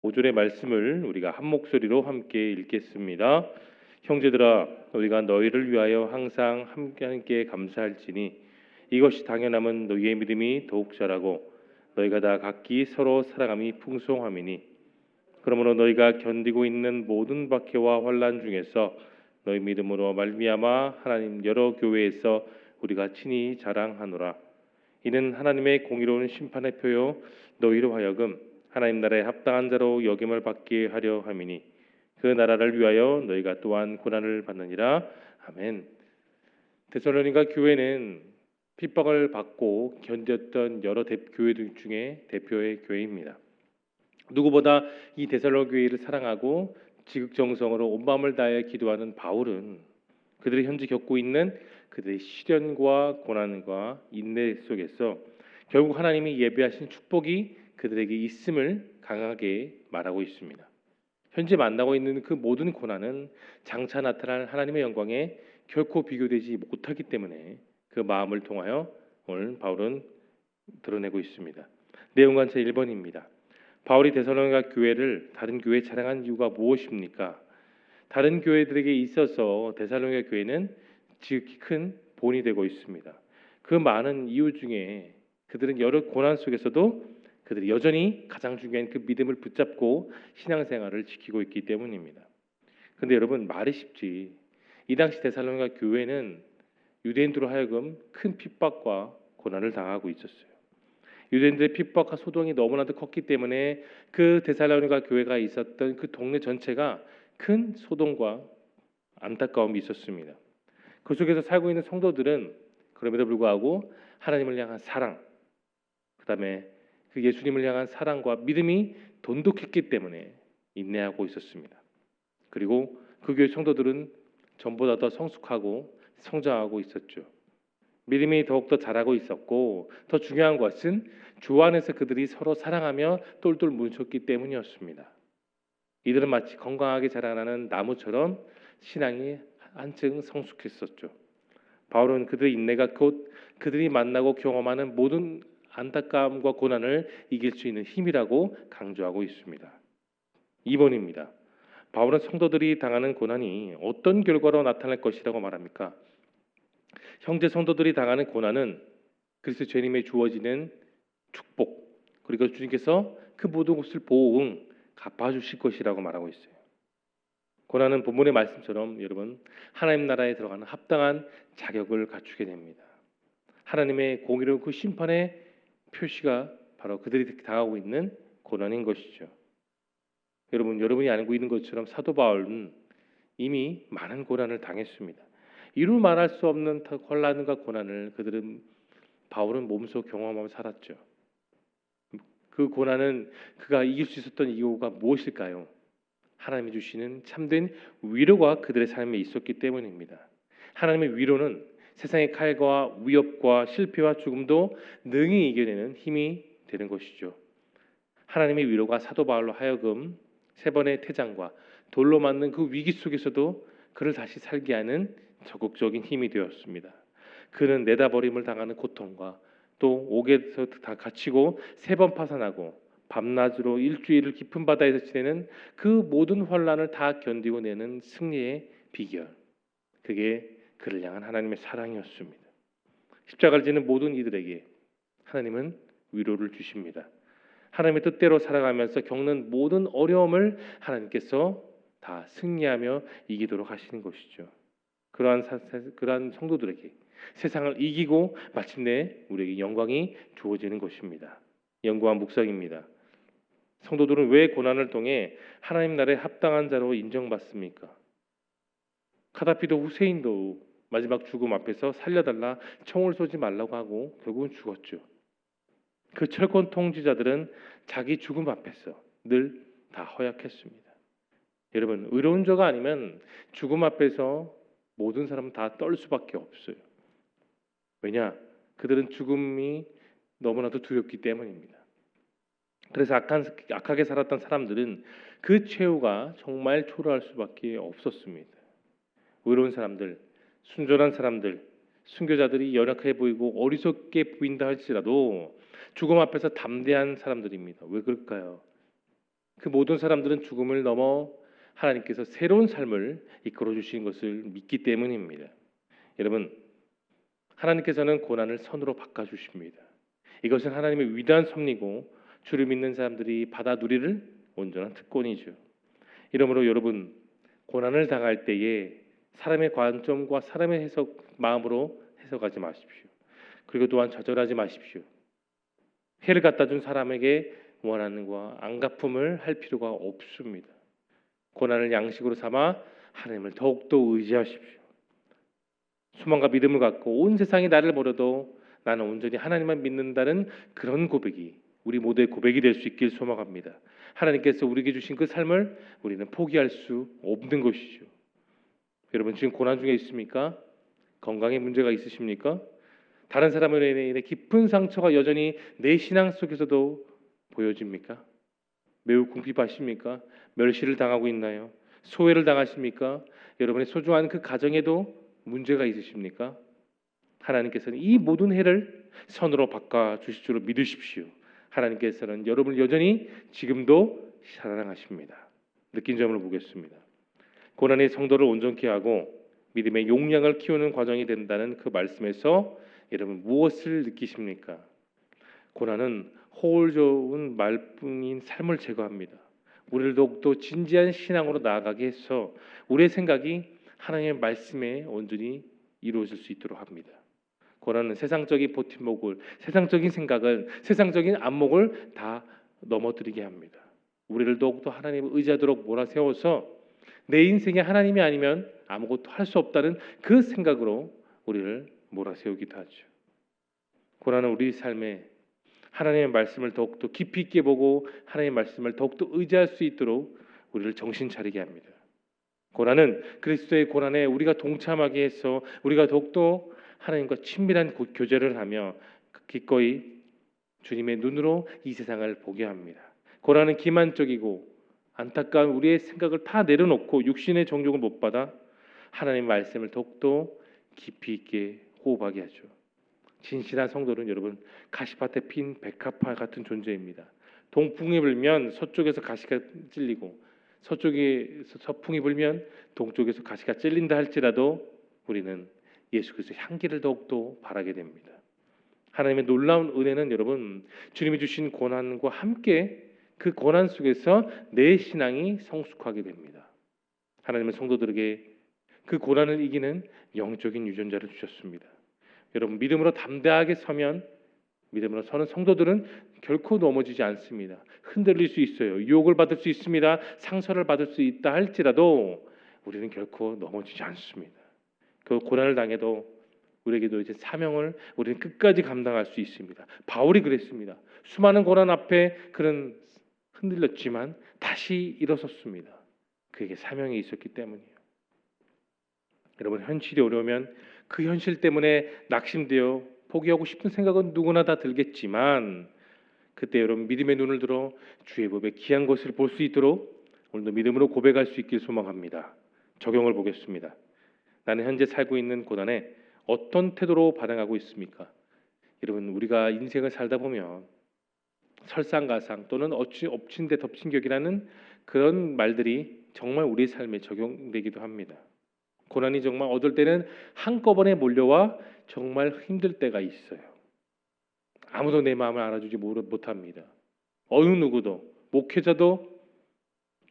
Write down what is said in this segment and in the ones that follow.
5절의 말씀을 우리가 한 목소리로 함께 읽겠습니다. 형제들아, 우리가 너희를 위하여 항상 함께 감사할지니 이것이 당연함은 너희의 믿음이 더욱 자라고 너희가 다 각기 서로 사랑함이 풍성함이니 그러므로 너희가 견디고 있는 모든 박해와 환난 중에서 너희 믿음으로 말미암아 하나님 여러 교회에서 우리가 친히 자랑하노라. 이는 하나님의 공의로운 심판의 표요 너희로 하여금 하나님 나라에 합당한 자로 여김을 받게 하려 함이니 그 나라를 위하여 너희가 또한 고난을 받느니라. 아멘. 데살로니가 교회는 핍박을 받고 견뎠던 여러 교회들 중에 대표의 교회입니다. 누구보다 이 데살로 교회를 사랑하고 지극정성으로 온 마음을 다해 기도하는 바울은 그들이 현재 겪고 있는 그들의 시련과 고난과 인내 속에서 결국 하나님이 예비하신 축복이 그들에게 있음을 강하게 말하고 있습니다. 현재 만나고 있는 그 모든 고난은 장차 나타날 하나님의 영광에 결코 비교되지 못하기 때문에 그 마음을 통하여 오늘 바울은 드러내고 있습니다. 내용 관찰 1번입니다. 바울이 데살로니가 교회를 다른 교회에 자랑한 이유가 무엇입니까? 다른 교회들에게 있어서 데살로니가 교회는 지극히 큰 본이 되고 있습니다. 그 많은 이유 중에 그들은 여러 고난 속에서도 그들이 여전히 가장 중요한 그 믿음을 붙잡고 신앙생활을 지키고 있기 때문입니다. 그런데 여러분, 말이 쉽지. 이 당시 데살로니가 교회는 유대인들로 하여금 큰 핍박과 고난을 당하고 있었어요. 유대인들의 핍박과 소동이 너무나도 컸기 때문에 그 데살로니가 교회가 있었던 그 동네 전체가 큰 소동과 안타까움이 있었습니다. 그 속에서 살고 있는 성도들은 그럼에도 불구하고 하나님을 향한 사랑, 그다음에 그 예수님을 향한 사랑과 믿음이 돈독했기 때문에 인내하고 있었습니다. 그리고 그 교회 성도들은 전보다 더 성숙하고 성장하고 있었죠. 믿음이 더욱더 자라고 있었고 더 중요한 것은 주 안에서 그들이 서로 사랑하며 똘똘 뭉쳤기 때문이었습니다. 이들은 마치 건강하게 자라나는 나무처럼 신앙이 한층 성숙했었죠. 바울은 그들의 인내가 곧 그들이 만나고 경험하는 모든 안타까움과 고난을 이길 수 있는 힘이라고 강조하고 있습니다. 2번입니다. 바울은 성도들이 당하는 고난이 어떤 결과로 나타날 것이라고 말합니까? 형제 성도들이 당하는 고난은 그리스도 주님에 주어지는 축복, 그리고 주님께서 그 모든 것을 보응 갚아주실 것이라고 말하고 있어요. 고난은 본문의 말씀처럼 여러분 하나님 나라에 들어가는 합당한 자격을 갖추게 됩니다. 하나님의 공의로운 그 심판의 표시가 바로 그들이 당하고 있는 고난인 것이죠. 여러분이 알고 있는 것처럼 사도 바울은 이미 많은 고난을 당했습니다. 이루 말할 수 없는 혼란과 고난을 바울은 몸소 경험하며 살았죠. 그 고난은 그가 이길 수 있었던 이유가 무엇일까요? 하나님이 주시는 참된 위로가 그들의 삶에 있었기 때문입니다. 하나님의 위로는 세상의 칼과 위협과 실패와 죽음도 능히 이겨내는 힘이 되는 것이죠. 하나님의 위로가 사도 바울로 하여금 3번의 태장과 돌로 맞는 그 위기 속에서도 그를 다시 살게 하는 적극적인 힘이 되었습니다. 그는 내다버림을 당하는 고통과 또 옥에서 다 갇히고 3번 파산하고 밤낮으로 일주일을 깊은 바다에서 지내는 그 모든 환란을 다 견디고 내는 승리의 비결, 그게 그를 향한 하나님의 사랑이었습니다. 십자가를 지는 모든 이들에게 하나님은 위로를 주십니다. 하나님의 뜻대로 살아가면서 겪는 모든 어려움을 하나님께서 다 승리하며 이기도록 하시는 것이죠. 그러한 성도들에게 세상을 이기고 마침내 우리에게 영광이 주어지는 것입니다. 연구한 묵상입니다. 성도들은 왜 고난을 통해 하나님 나라에 합당한 자로 인정받습니까? 카다피도 후세인도 마지막 죽음 앞에서 살려달라 총을 쏘지 말라고 하고 결국은 죽었죠. 그 철권 통치자들은 자기 죽음 앞에서 늘 다 허약했습니다. 여러분, 의로운 자가 아니면 죽음 앞에서 모든 사람은 다 떨 수밖에 없어요. 왜냐? 그들은 죽음이 너무나도 두렵기 때문입니다. 그래서 악하게 살았던 사람들은 그 최후가 정말 초라할 수밖에 없었습니다. 의로운 사람들, 순전한 사람들, 순교자들이 연약해 보이고 어리석게 보인다 할지라도 죽음 앞에서 담대한 사람들입니다. 왜 그럴까요? 그 모든 사람들은 죽음을 넘어 하나님께서 새로운 삶을 이끌어 주신 것을 믿기 때문입니다. 여러분, 하나님께서는 고난을 선으로 바꿔 주십니다. 이것은 하나님의 위대한 섭리고 주를 믿는 사람들이 받아 누리를 온전한 특권이죠. 이러므로 여러분, 고난을 당할 때에 사람의 관점과 사람의 해석 마음으로 해석하지 마십시오. 그리고 또한 좌절하지 마십시오. 해를 갖다 준 사람에게 원하는 것과 안갚음을 할 필요가 없습니다. 고난을 양식으로 삼아 하나님을 더욱더 의지하십시오. 소망과 믿음을 갖고 온 세상이 나를 버려도 나는 온전히 하나님만 믿는다는 그런 고백이 우리 모두의 고백이 될 수 있길 소망합니다. 하나님께서 우리에게 주신 그 삶을 우리는 포기할 수 없는 것이죠. 여러분, 지금 고난 중에 있습니까? 건강에 문제가 있으십니까? 다른 사람으로 인해 깊은 상처가 여전히 내 신앙 속에서도 보여집니까? 매우 궁핍하십니까? 멸시를 당하고 있나요? 소외를 당하십니까? 여러분의 소중한 그 가정에도 문제가 있으십니까? 하나님께서는 이 모든 해를 선으로 바꿔 주실 줄로 믿으십시오. 하나님께서는 여러분을 여전히 지금도 사랑하십니다. 느낀 점을 보겠습니다. 고난의 성도를 온전케 하고 믿음의 용량을 키우는 과정이 된다는 그 말씀에서 여러분 무엇을 느끼십니까? 고난은 호울 좋은 말뿐인 삶을 제거합니다. 우리를 더욱더 진지한 신앙으로 나아가게 해서 우리의 생각이 하나님의 말씀에 온전히 이루어질 수 있도록 합니다. 고난은 세상적인 버팀목을, 세상적인 생각을, 세상적인 안목을 다 넘어뜨리게 합니다. 우리를 더욱더 하나님을 의지하도록 몰아세워서 내 인생에 하나님이 아니면 아무것도 할 수 없다는 그 생각으로 우리를 몰아세우기도 하죠. 고난은 우리 삶에 하나님의 말씀을 더욱더 깊이 있게 보고 하나님의 말씀을 더욱더 의지할 수 있도록 우리를 정신 차리게 합니다. 고난은 그리스도의 고난에 우리가 동참하게 해서 우리가 더욱더 하나님과 친밀한 교제를 하며 기꺼이 주님의 눈으로 이 세상을 보게 합니다. 고난은 기만적이고 안타까운 우리의 생각을 다 내려놓고 육신의 정욕을 못 받아 하나님의 말씀을 더욱더 깊이 있게 호흡하게 하죠. 진실한 성도는 여러분 가시밭에 핀 백합화 같은 존재입니다. 동풍이 불면 서쪽에서 가시가 찔리고 서쪽에서 서풍이 불면 동쪽에서 가시가 찔린다 할지라도 우리는 예수 그리스도의 향기를 더욱더 바라게 됩니다. 하나님의 놀라운 은혜는 여러분 주님이 주신 고난과 함께 그 고난 속에서 내 신앙이 성숙하게 됩니다. 하나님은 성도들에게 그 고난을 이기는 영적인 유전자를 주셨습니다. 여러분 믿음으로 담대하게 서면 믿음으로 서는 성도들은 결코 넘어지지 않습니다. 흔들릴 수 있어요. 유혹을 받을 수 있습니다. 상처를 받을 수 있다 할지라도 우리는 결코 넘어지지 않습니다. 그 고난을 당해도 우리에게도 이제 사명을 우리는 끝까지 감당할 수 있습니다. 바울이 그랬습니다. 수많은 고난 앞에 그는 흔들렸지만 다시 일어섰습니다. 그에게 사명이 있었기 때문이에요. 여러분 현실이 어려우면 그 현실 때문에 낙심되어 포기하고 싶은 생각은 누구나 다 들겠지만 그때 여러분 믿음의 눈을 들어 주의 법에 귀한 것을 볼 수 있도록 오늘도 믿음으로 고백할 수 있길 소망합니다. 적용을 보겠습니다. 나는 현재 살고 있는 고난에 어떤 태도로 반응하고 있습니까? 여러분 우리가 인생을 살다 보면 설상가상 또는 엎친 데 덮친 격이라는 그런 말들이 정말 우리 삶에 적용되기도 합니다. 고난이 정말 어떨 때는 한꺼번에 몰려와 정말 힘들 때가 있어요. 아무도 내 마음을 알아주지 못합니다. 어느 누구도, 목회자도,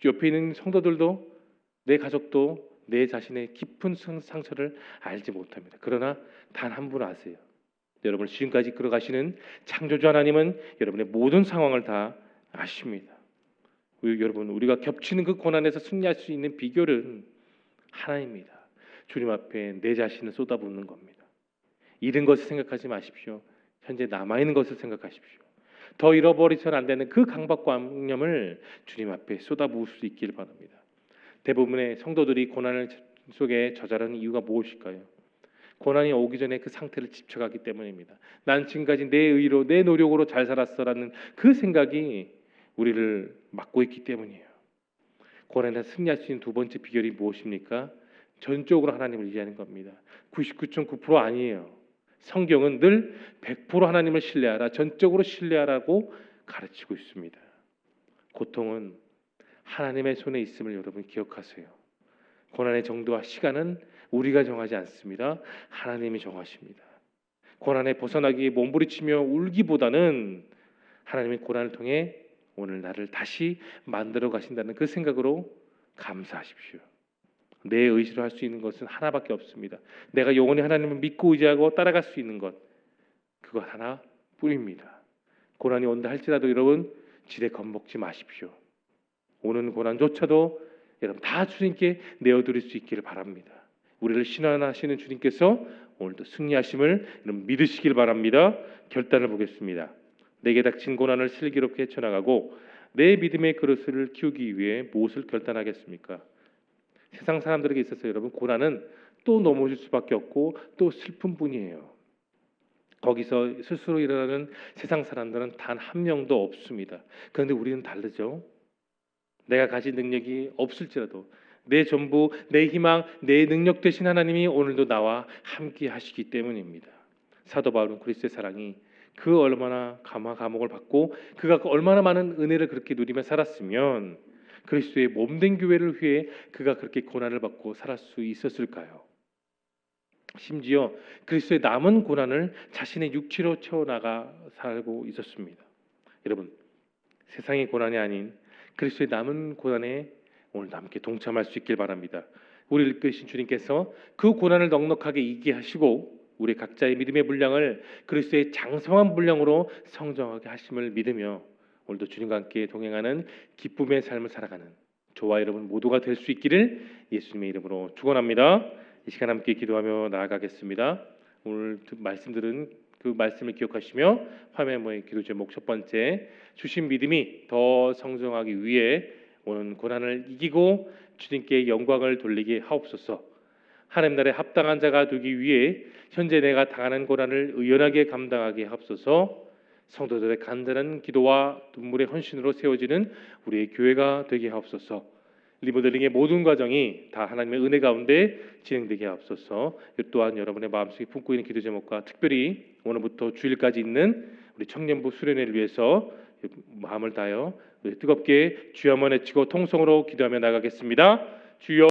옆에 있는 성도들도, 내 가족도 내 자신의 깊은 상처를 알지 못합니다. 그러나 단 한 분 아세요. 여러분을 지금까지 이끌어가시는 창조주 하나님은 여러분의 모든 상황을 다 아십니다. 여러분 우리가 겹치는 그 고난에서 승리할 수 있는 비결은 하나님입니다. 주님 앞에 내 자신을 쏟아붓는 겁니다. 잃은 것을 생각하지 마십시오. 현재 남아있는 것을 생각하십시오. 더 잃어버리서는 안 되는 그 강박관념을 주님 앞에 쏟아부을 수 있길 바랍니다. 대부분의 성도들이 고난을 속에 저자르는 이유가 무엇일까요? 고난이 오기 전에 그 상태를 집착하기 때문입니다. 난 지금까지 내 의로 내 노력으로 잘 살았어라는 그 생각이 우리를 막고 있기 때문이에요. 고난에 승리할 수 있는 두 번째 비결이 무엇입니까? 전적으로 하나님을 의지하는 겁니다. 99.9% 아니에요. 성경은 늘 100% 하나님을 신뢰하라, 전적으로 신뢰하라고 가르치고 있습니다. 고통은 하나님의 손에 있음을 여러분 기억하세요. 고난의 정도와 시간은 우리가 정하지 않습니다. 하나님이 정하십니다. 고난에 벗어나기 몸부리치며 울기보다는 하나님의 고난을 통해 오늘 나를 다시 만들어 가신다는 그 생각으로 감사하십시오. 내 의지로 할 수 있는 것은 하나밖에 없습니다. 내가 영원히 하나님을 믿고 의지하고 따라갈 수 있는 것, 그것 하나뿐입니다. 고난이 온다 할지라도 여러분 지레 겁먹지 마십시오. 오는 고난조차도 여러분 다 주님께 내어드릴 수 있기를 바랍니다. 우리를 신원하시는 주님께서 오늘도 승리하심을 여러분 믿으시길 바랍니다. 결단을 보겠습니다. 내게 닥친 고난을 슬기롭게 헤쳐나가고 내 믿음의 그릇을 키우기 위해 무엇을 결단하겠습니까? 세상 사람들에게 있어서 여러분 고난은 또 넘어질 수밖에 없고 또 슬픔뿐이에요. 거기서 스스로 일어나는 세상 사람들은 단 한 명도 없습니다. 그런데 우리는 다르죠. 내가 가진 능력이 없을지라도 내 전부, 내 희망, 내 능력 되신 하나님이 오늘도 나와 함께 하시기 때문입니다. 사도 바울은 그리스도의 사랑이 그 얼마나 감옥을 받고 그가 얼마나 많은 은혜를 그렇게 누리며 살았으면 그리스도의 몸된 교회를 위해 그가 그렇게 고난을 받고 살 수 있었을까요? 심지어 그리스도의 남은 고난을 자신의 육체로 채워나가 살고 있었습니다. 여러분, 세상의 고난이 아닌 그리스도의 남은 고난에 오늘도 함께 동참할 수 있길 바랍니다. 우리를 이끄신 주님께서 그 고난을 넉넉하게 이기게 하시고 우리 각자의 믿음의 분량을 그리스도의 장성한 분량으로 성장하게 하심을 믿으며 오늘도 주님과 함께 동행하는 기쁨의 삶을 살아가는 저와 여러분 모두가 될 수 있기를 예수님의 이름으로 축원합니다. 이 시간 함께 기도하며 나아가겠습니다. 오늘 말씀들은 그 말씀을 기억하시며 화면에 모인 기도 제목 첫 번째, 주신 믿음이 더 성장하기 위해 오는 고난을 이기고 주님께 영광을 돌리게 하옵소서. 하나님 나라에 합당한 자가 되기 위해 현재 내가 당하는 고난을 의연하게 감당하게 하옵소서. 성도들의 간절한 기도와 눈물의 헌신으로 세워지는 우리의 교회가 되게 하옵소서. 리모델링의 모든 과정이 다 하나님의 은혜 가운데 진행되게 하옵소서. 또한 여러분의 마음속에 품고 있는 기도 제목과 특별히 오늘부터 주일까지 있는 우리 청년부 수련회를 위해서 마음을 다하여 뜨겁게 주여 한번 외치고 통성으로 기도하며 나가겠습니다. 주여